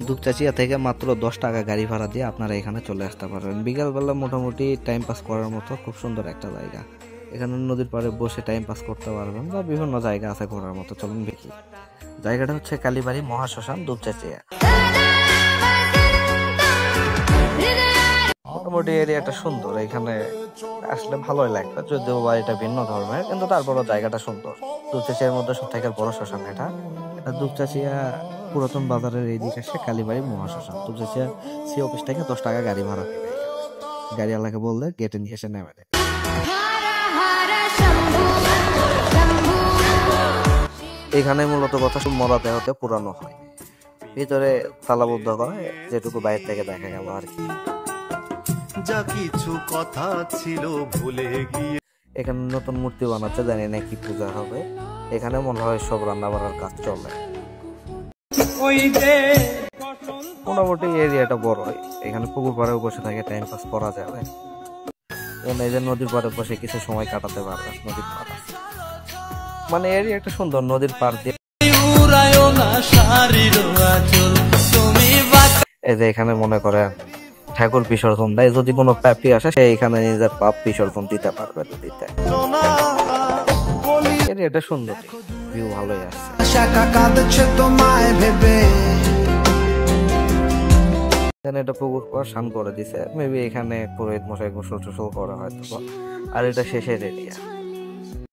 দুপচাচিয়া থেকে মাত্র 10 টাকা গাড়ি ভাড়া দিয়ে আপনারা এখানে চলে আসতে পারবেন। বিকালবেলা মোটামুটি টাইম পাস করার মতো খুব সুন্দর একটা জায়গা। এখানে নদীর পাড়ে বসে টাইম পাস করতে পারবেন বা বিভিন্ন জায়গা আছে ঘোরার মতো। চলুন দেখি। জায়গাটা হচ্ছে কালীবাড়ি মহাশ্মশান দুপচাচিয়া। মোটামুটি এরিয়াটা সুন্দর, এখানে আসলে ভালোই লাগবে, যদিও বা এটা ভিন্ন ধর্মের, কিন্তু তারপরও জায়গাটা সুন্দর। দুপচাচিয়ার মধ্যে সব থেকে বড় শ্মশান এটা। দুপচাচিয়া পুরাতন বাজারের এই দিকে আসে কালীবাড়ি মহাশ্মশান। দুপচাচিয়া সি অফিস থেকে 10 টাকা গাড়ি ভাড়া নেবে। গাড়িওয়ালাকে বললে গেটে নিয়ে এসে নেমে দেবে। এখানে মূলত কথা মরা দেহতে পুরানো হয়, ভিতরে তালাবদ্ধ করে, যেটুকু বাইরে থেকে দেখা গেল আর কি। যা কিছু কথা ছিল ভুলে গিয়ে এখানে নতুন মূর্তি বানাচ্ছে, জানি না কি পূজা হবে। এখানে মনে হয় সব রান্না বান্নার কাজ চলে। মোটামুটি এরিয়াটা বড় হয়, এখানে পুকুর পাড়ে বসে থাকে টাইম পাস করা যাবে। এই যে নদীর পাড়ে বসে কিছু সময় কাটাতে পারবে। নদীর পাড় মানে এরিয়াটা সুন্দর, নদীর পাড় দিয়ে। এই যে এখানে মনে করেন ঠাকুর বিসর্জন দেয়, যদি কোনো পাপি আসে সে এখানে নিজের পাপ বিসর্জন দিতে পারবে নদীতে। এটা সুন্দর, ভিউ ভালোই আসছে। এটা পুকুর পর স্নান করে দিছে, মেবি এখানে পুরোহিত মশাই গোসল টোসল করা হয়তো। আর এটা শেষের এরিয়া।